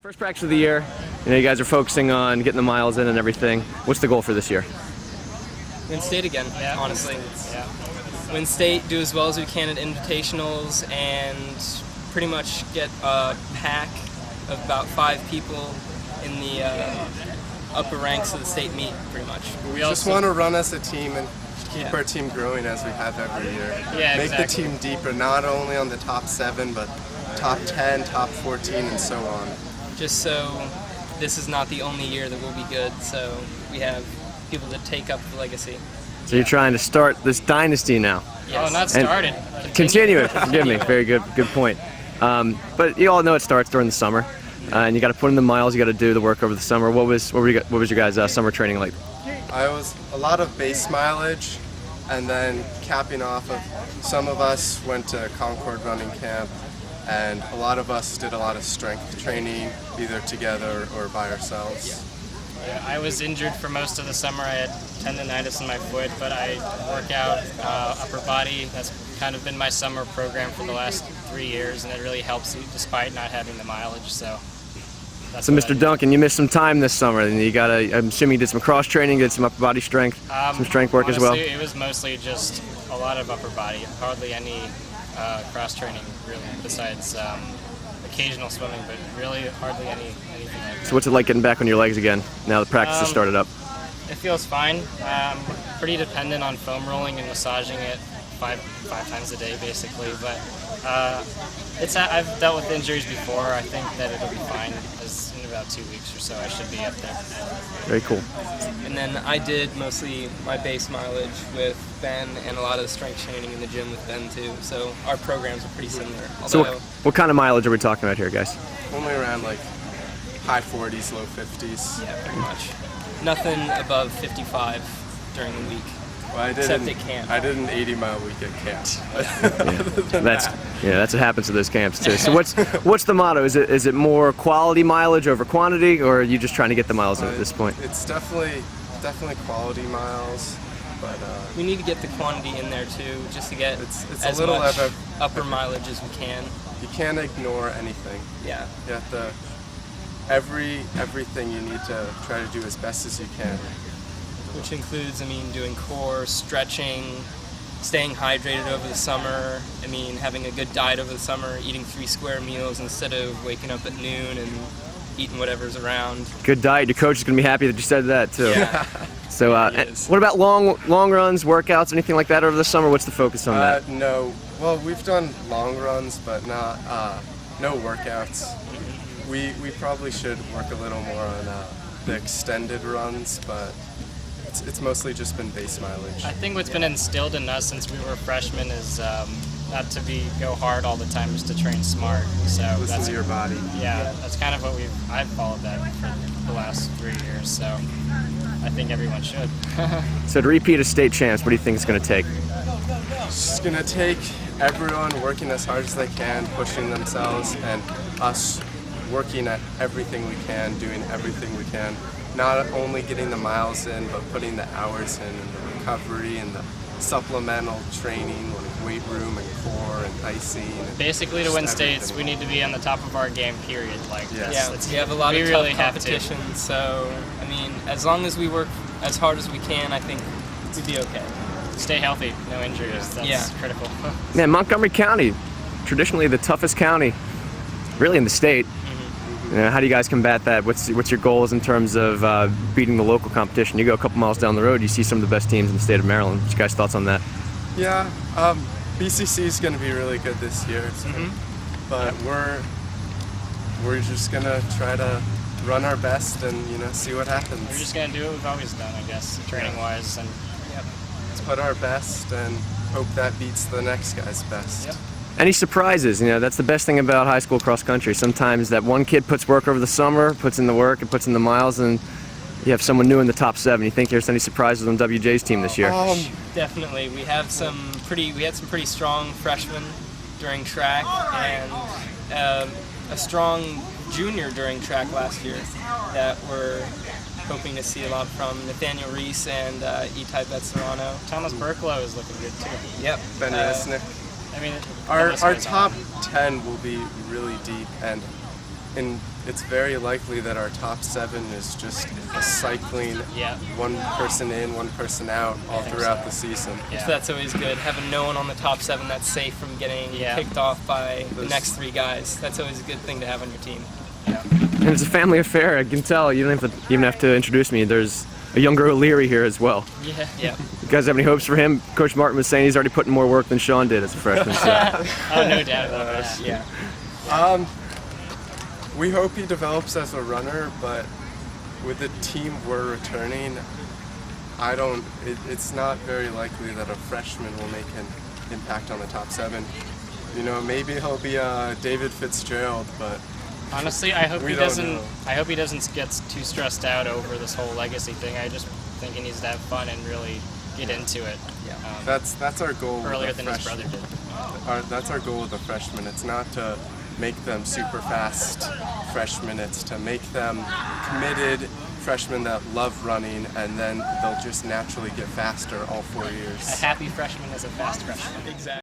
First practice of the year, you guys are focusing on getting the miles in and everything. What's the goal for this year? Win state again, honestly. Yeah. Win state, do as well as we can at invitationals, and pretty much get a pack of about 5 people in the upper ranks of the state meet, pretty much. We just want to run as a team and keep our team growing as we have every year. Yeah, Make the team deeper, not only on the top 7, but top 10, top 14, and so on. Just so this is not the only year that we'll be good, so we have people that take up the legacy. So you're trying to start this dynasty now. Yes. Oh, not started. Continue it. Forgive me. Very good point. But you all know it starts during the summer, and you got to put in the miles. You got to do the work over the summer. What was your guys' summer training like? I was a lot of base mileage, and then capping off of some of us went to Concord running camp, and a lot of us did a lot of strength training, either together or by ourselves. Yeah, I was injured for most of the summer. I had tendonitis in my foot, but I work out upper body. That's kind of been my summer program for the last 3 years, and it really helps despite not having the mileage. So Mr. Duncan, you missed some time this summer, and I'm assuming you did some cross training, did some upper body strength, some strength work honestly, as well. It was mostly just a lot of upper body, hardly any cross training really, besides occasional swimming, but really hardly anything like that. So what's it like getting back on your legs again now the practice has started up? It feels fine. Pretty dependent on foam rolling and massaging it five times a day basically, but I've dealt with injuries before. I think that it'll be fine. As in about 2 weeks or so I should be up there. Very cool. And then I did mostly my base mileage with Ben and a lot of the strength training in the gym with Ben too. So our programs are pretty similar. So what kind of mileage are we talking about here, guys? Only around like high 40s, low 50s. Yeah, pretty much. Nothing above 55 during the week. Well, Except at camp. I did an 80-mile week at camp. That's what happens to those camps too. So what's the motto? Is it more quality mileage over quantity, or are you just trying to get the miles in at this point? It's definitely quality miles, but we need to get the quantity in there too, just to get it's as a little much upper mileage as we can. You can't ignore anything. Yeah. You have to everything you need to try to do as best as you can. Which includes, doing core, stretching, staying hydrated over the summer, having a good diet over the summer, eating 3 square meals instead of waking up at noon and eating whatever's around. Good diet. Your coach is going to be happy that you said that too. Yeah. So what about long runs, workouts, anything like that over the summer? What's the focus on that? No. Well, we've done long runs, but not no workouts. We probably should work a little more on the extended runs, but it's mostly just been base mileage. I think what's been instilled in us since we were freshmen is not to go hard all the time, just to train smart. So Listen to your body. Yeah, that's kind of what I've followed that for the last 3 years. So I think everyone should. So to repeat as state champs, what do you think it's going to take? It's just gonna take everyone working as hard as they can, pushing themselves, and us working at everything we can, doing everything we can. Not only getting the miles in, but putting the hours in, and the recovery, and the supplemental training, like weight room and core and icing. And basically, to win states, we need to be on the top of our game. Period. We have a lot of tough competition. So as long as we work as hard as we can, I think we'd be okay. Stay healthy, no injuries. That's critical. Man, Montgomery County, traditionally the toughest county, really in the state. How do you guys combat that? What's your goals in terms of beating the local competition? You go a couple miles down the road, you see some of the best teams in the state of Maryland. What's your guys' thoughts on that? Yeah, BCC is going to be really good this year, but we're just going to try to run our best and see what happens. We're just going to do what we've always done, I guess, training-wise, and let's put our best and hope that beats the next guy's best. Yep. Any surprises? That's the best thing about high school cross country. Sometimes that one kid puts work over the summer, puts in the work, and puts in the miles, and you have someone new in the top 7. You think there's any surprises on WJ's team this year? Definitely. We had some pretty strong freshmen during track, and a strong junior during track last year that we're hoping to see a lot from. Nathaniel Reese and Itai Betserano. Thomas Burklow is looking good too. Yep. Ben Resnick. I mean, our top 10 will be really deep, and and it's very likely that our top 7 is just a cycling, Yeah. one person in, one person out all think throughout so. the season. Yeah. So that's always good. Having no one on the top 7 that's safe from getting Yeah. picked off by the Those- next 3 guys. That's always a good thing to have on your team. And it's a family affair. I can tell. You don't even have to introduce me. There's a younger O'Leary here as well. Yeah. Yeah. You guys have any hopes for him? Coach Martin was saying he's already put in more work than Sean did as a freshman. So. Oh, no doubt about that. Yeah. We hope he develops as a runner, but with the team we're returning, it's not very likely that a freshman will make an impact on the top 7. You know, maybe he'll be David Fitzgerald, but Honestly, I hope We he don't doesn't. know. I hope he doesn't get too stressed out over this whole legacy thing. I just think he needs to have fun and really get into it. that's our goal. Earlier with the than his brother did. That's our goal with the freshmen. It's not to make them super fast freshmen. It's to make them committed freshmen that love running, and then they'll just naturally get faster all 4 years. A happy freshman is a fast freshman. Exactly.